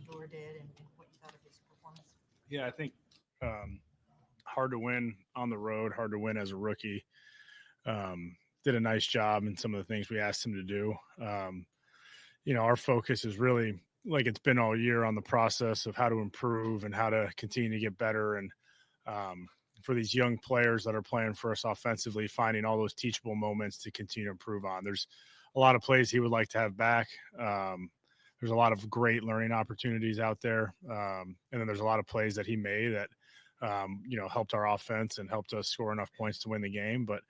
SHEDEUR did and what you thought of his performance. Yeah, I think hard to win on the road, hard to win as a rookie. Did a nice job in some of the things we asked him to do. Our focus is really like it's been all year on the process of how to improve and how to continue to get better. And for these young players that are playing for us offensively, finding all those teachable moments to continue to improve on. There's a lot of plays he would like to have back. There's a lot of great learning opportunities out there. And then there's a lot of plays that he made that, helped our offense and helped us score enough points to win the game. But,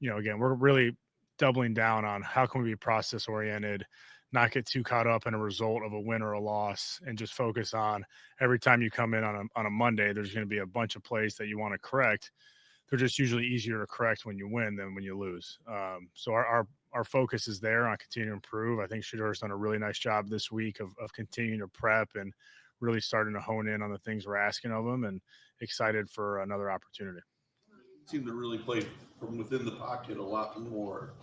again, we're really doubling down on how can we be process oriented, not get too caught up in a result of a win or a loss, and just focus on every time you come in on a Monday, there's going to be a bunch of plays that you want to correct. They're just usually easier to correct when you win than when you lose. So our focus is there on continuing to improve. I think SHEDEUR's done a really nice job this week of continuing to prep and really starting to hone in on the things we're asking of him, and excited for another opportunity. Seem to really play from within the pocket a lot more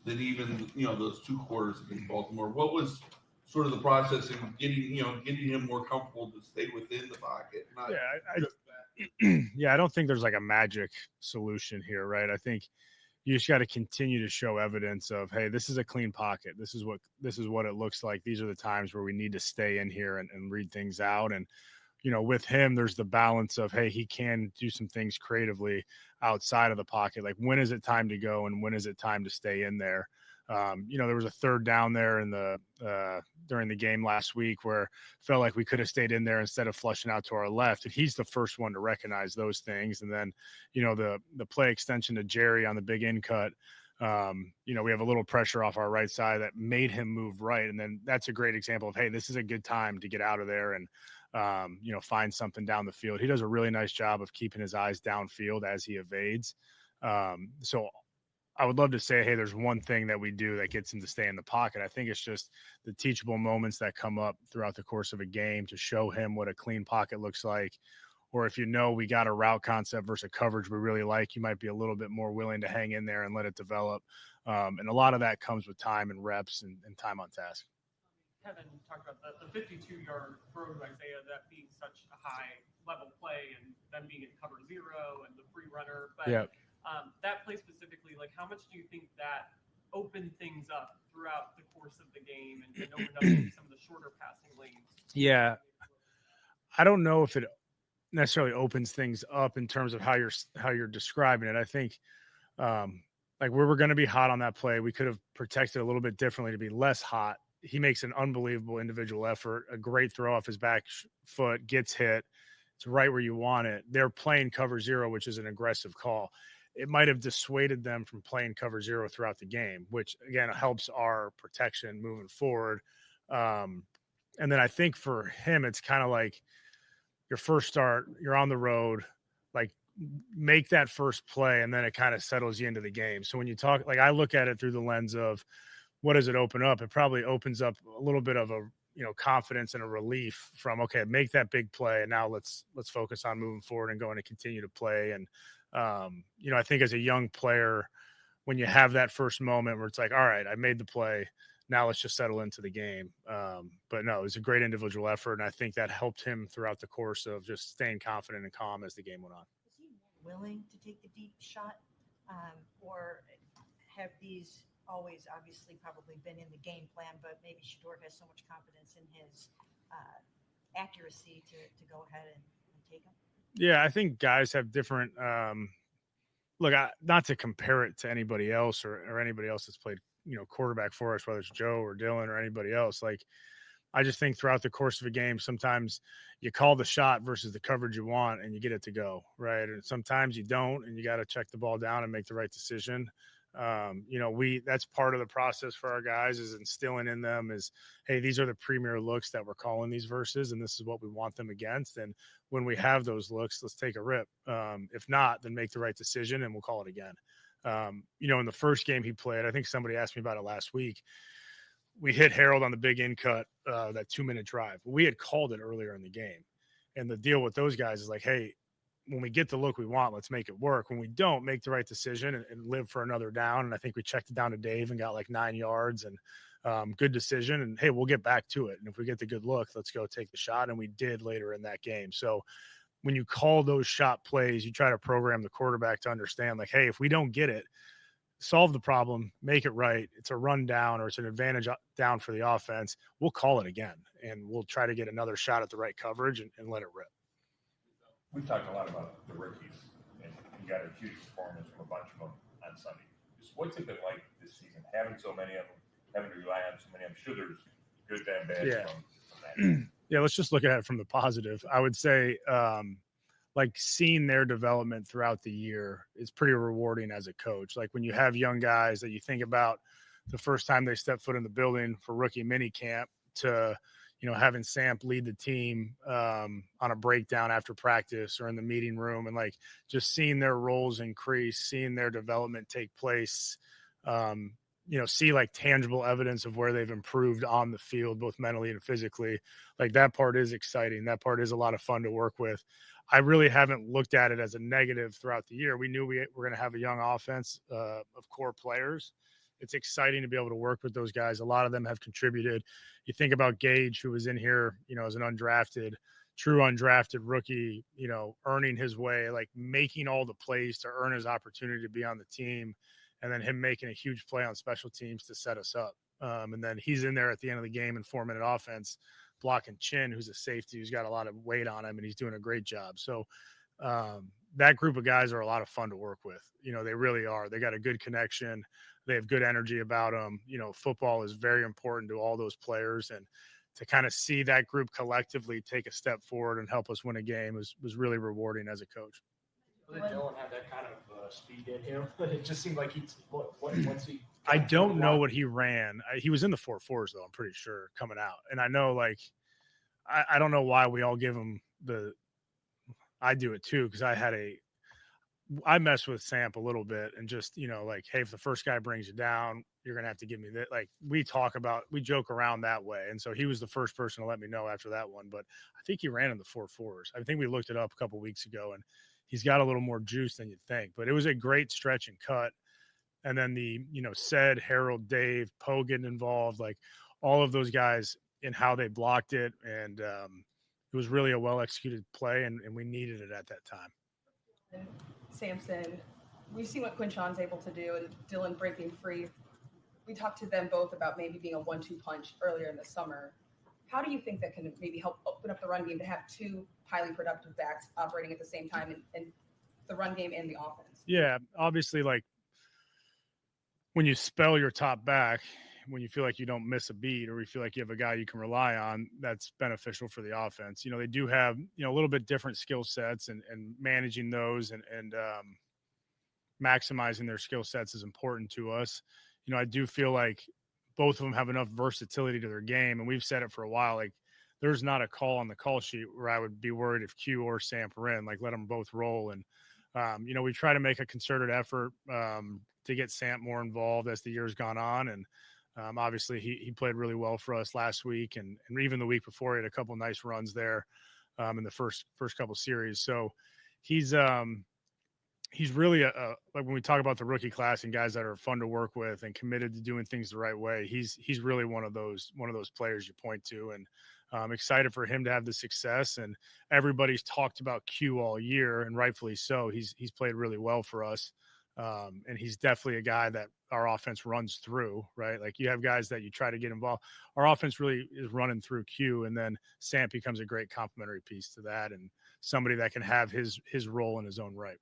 than even those 2 quarters against Baltimore. What was sort of the process in getting him more comfortable to stay within the pocket? I don't think there's like a magic solution here, right? I think you just got to continue to show evidence of, hey, this is a clean pocket. This is what it looks like. These are the times where we need to stay in here and read things out. And with him, there's the balance of, hey, he can do some things creatively outside of the pocket. Like, when is it time to go and when is it time to stay in there? There was a third down there during the game last week where felt like we could have stayed in there instead of flushing out to our left. And he's the first one to recognize those things. And then, the play extension to Jerry on the big in cut, we have a little pressure off our right side that made him move right. And then that's a great example of, hey, this is a good time to get out of there and, find something down the field. He does a really nice job of keeping his eyes downfield as he evades. So I would love to say, hey, there's one thing that we do that gets him to stay in the pocket. I think it's just the teachable moments that come up throughout the course of a game to show him what a clean pocket looks like. Or if we got a route concept versus a coverage we really like, you might be a little bit more willing to hang in there and let it develop. And a lot of that comes with time and reps and time on task. Kevin talked about the 52-yard throw to Isaiah, that being such a high-level play, and them being in cover 0 and the free runner. But that play specifically, like, how much do you think that opened things up throughout the course of the game and opened up maybe some of the shorter passing lanes? Yeah. I don't know if it necessarily opens things up in terms of how you're describing it. I think like we were going to be hot on that play. We could have protected a little bit differently to be less hot. He makes an unbelievable individual effort, a great throw off his back foot, gets hit. It's right where you want it. They're playing cover 0, which is an aggressive call. It might have dissuaded them from playing cover 0 throughout the game, which again helps our protection moving forward. And then I think for him, it's kind of like your first start, you're on the road, like make that first play, and then it kind of settles you into the game. So when you talk, like I look at it through the lens of what does it open up? It probably opens up a little bit of a confidence and a relief from, okay, make that big play, and now let's focus on moving forward and going to continue to play. And I think as a young player, when you have that first moment where it's like, all right, I made the play, now let's just settle into the game. But no, it was a great individual effort, and I think that helped him throughout the course of just staying confident and calm as the game went on. Was he willing to take the deep shot, or have these always obviously probably been in the game plan, but maybe SHEDEUR has so much confidence in his accuracy to go ahead and take them? Yeah, I think guys have different not to compare it to anybody else or anybody else that's played, quarterback for us, whether it's Joe or Dylan or anybody else. Like, I just think throughout the course of a game, sometimes you call the shot versus the coverage you want and you get it to go, right? And sometimes you don't, and you got to check the ball down and make the right decision. That's part of the process for our guys, is instilling in them is, hey, these are the premier looks that we're calling these verses, and this is what we want them against. And when we have those looks, let's take a rip. If not, then make the right decision and we'll call it again. In the first game he played, I think somebody asked me about it last week. We hit Harold on the big in cut, that 2-minute drive. We had called it earlier in the game. And the deal with those guys is like, hey, when we get the look we want, let's make it work. When we don't, make the right decision and live for another down. And I think we checked it down to Dave and got like 9 yards. And good decision. And hey, we'll get back to it. And if we get the good look, let's go take the shot. And we did later in that game. So when you call those shot plays, you try to program the quarterback to understand, like, hey, if we don't get it, solve the problem, make it right. It's a run down or it's an advantage down for the offense. We'll call it again, and we'll try to get another shot at the right coverage and let it rip. We talked a lot about the rookies, and you got a huge performance from a bunch of them on Sunday. Just what's it been like this season, having so many of them, having to rely on so many? I'm sure there's good and bad from that. Yeah, let's just look at it from the positive. I would say like seeing their development throughout the year is pretty rewarding as a coach. Like when you have young guys that you think about the first time they step foot in the building for rookie mini camp to, you know, having Samp lead the team on a breakdown after practice or in the meeting room, and like just seeing their roles increase, seeing their development take place, you know, see like tangible evidence of where they've improved on the field, both mentally and physically. Like that part is exciting. That part is a lot of fun to work with. I really haven't looked at it as a negative throughout the year. We knew we were going to have a young offense of core players. It's exciting to be able to work with those guys. A lot of them have contributed. You think about Gage, who was in here, you know, as an true undrafted rookie, you know, earning his way, like making all the plays to earn his opportunity to be on the team. And then him making a huge play on special teams to set us up. And then he's in there at the end of the game in 4-minute offense, blocking Chin, who's a safety, who's got a lot of weight on him, and he's doing a great job. So that group of guys are a lot of fun to work with. You know, they really are. They got a good connection. They have good energy about them. You know, football is very important to all those players. And to kind of see that group collectively take a step forward and help us win a game was really rewarding as a coach. Did Dylan have that kind of speed in him? It just seemed like once he. I don't know what he ran. He was in the 4.4s though. I'm pretty sure coming out. And I know, like, I don't know why we all give him I do it too, because I mess with Samp a little bit and just, you know, like, hey, if the first guy brings you down, you're gonna have to give me that. Like we joke around that way. And so he was the first person to let me know after that one. But I think he ran in the 4.4s. I think we looked it up a couple weeks ago, and he's got a little more juice than you'd think. But it was a great stretch and cut. And then Sed, Harold, Dave, Poe getting involved, like all of those guys in how they blocked it. And it was really a well-executed play, and we needed it at that time. And Samson, we've seen what Quinshon's able to do, and Dylan breaking free. We talked to them both about maybe being a 1-2 punch earlier in the summer. How do you think that can maybe help open up the run game to have two highly productive backs operating at the same time in the run game and the offense? Yeah, obviously, like when you spell your top back, when you feel like you don't miss a beat or you feel like you have a guy you can rely on, that's beneficial for the offense. You know, they do have, you know, a little bit different skill sets, and managing those and maximizing their skill sets is important to us. You know, I do feel like both of them have enough versatility to their game. And we've said it for a while, like there's not a call on the call sheet where I would be worried if Q or Samp are in, like let them both roll. And, you know, we try to make a concerted effort to get Samp more involved as the year's gone on. And obviously he played really well for us last week. And even the week before, he had a couple of nice runs there in the first couple series. So he's really like when we talk about the rookie class and guys that are fun to work with and committed to doing things the right way, he's really one of those players you point to. And I'm excited for him to have the success. And everybody's talked about Q all year, and rightfully so. He's played really well for us. And he's definitely a guy that our offense runs through, right? Like you have guys that you try to get involved. Our offense really is running through Q, and then Samp becomes a great complementary piece to that, and somebody that can have his role in his own right.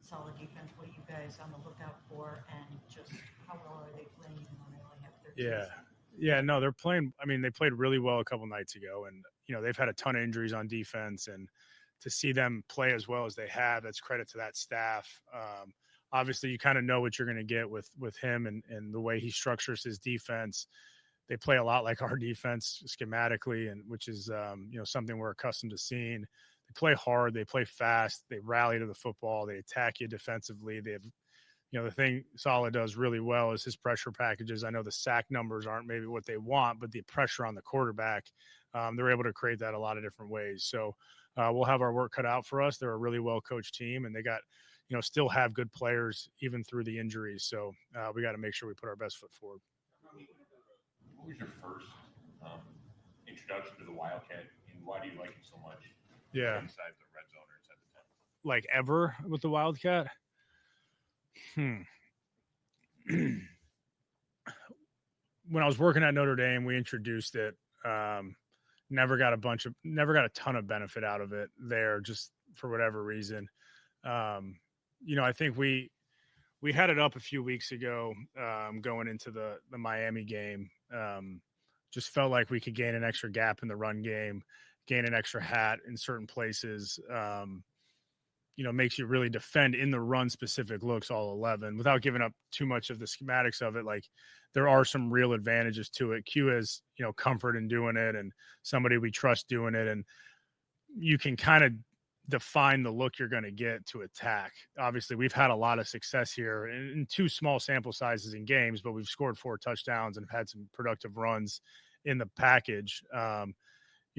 Solid defense. What are you guys on the lookout for, and just how well are they playing when they only have 13? Yeah, no, they're playing. I mean, they played really well a couple nights ago, and you know they've had a ton of injuries on defense, and to see them play as well as they have, that's credit to that staff. Obviously, you kind of know what you're going to get with him and the way he structures his defense. They play a lot like our defense schematically, and which is you know something we're accustomed to seeing. They play hard, they play fast, they rally to the football, they attack you defensively. They have, you know, the thing Saleh does really well is his pressure packages. I know the sack numbers aren't maybe what they want, but the pressure on the quarterback, they're able to create that a lot of different ways. So we'll have our work cut out for us. They're a really well-coached team, and they got, you know, still have good players even through the injuries. So we got to make sure we put our best foot forward. what was your first introduction to the Wildcat, and why do you like it so much? Yeah. Inside the red zone or inside the 10? Like ever with the Wildcat? When I was working at Notre Dame, we introduced it. Never got a ton of benefit out of it there, just for whatever reason. I think we had it up a few weeks ago, going into the Miami game. Just felt like we could gain an extra gap in the run game, gain an extra hat in certain places. Makes you really defend in the run specific looks all 11 without giving up too much of the schematics of it. Like, there are some real advantages to it. Q has, comfort in doing it, and somebody we trust doing it. And you can kind of define the look you're going to get to attack. Obviously, we've had a lot of success here in 2 small sample sizes in games, but we've scored 4 touchdowns and have had some productive runs in the package.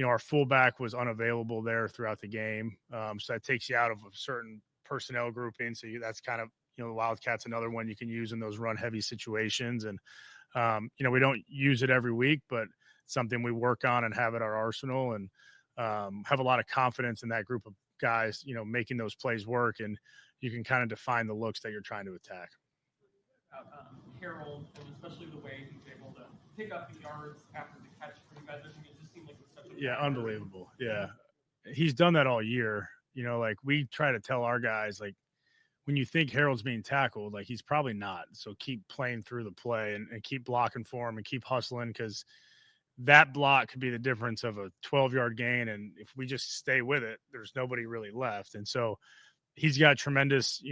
Our fullback was unavailable there throughout the game. So that takes you out of a certain personnel grouping. So that's kind of, the Wildcat's another one you can use in those run heavy situations. And, we don't use it every week, but it's something we work on and have at our arsenal, and have a lot of confidence in that group of guys, making those plays work. And you can kind of define the looks that you're trying to attack. Harold, and especially the way he's able to pick up the yards after the catch for you guys. I think it just seemed like it was such a Unbelievable. Yeah. He's done that all year. Like, we try to tell our guys, like, when you think Harold's being tackled, like, he's probably not. So keep playing through the play and keep blocking for him and keep hustling, because that block could be the difference of a 12-yard gain. And if we just stay with it, there's nobody really left. And so he's got tremendous,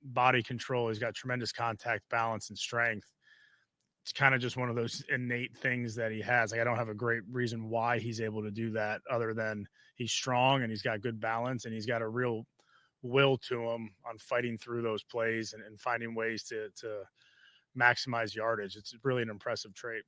body control. He's got tremendous contact balance and strength. It's kind of just one of those innate things that he has. Like, I don't have a great reason why he's able to do that, other than he's strong and he's got good balance and he's got a real will to him on fighting through those plays and finding ways to maximize yardage. It's really an impressive trait.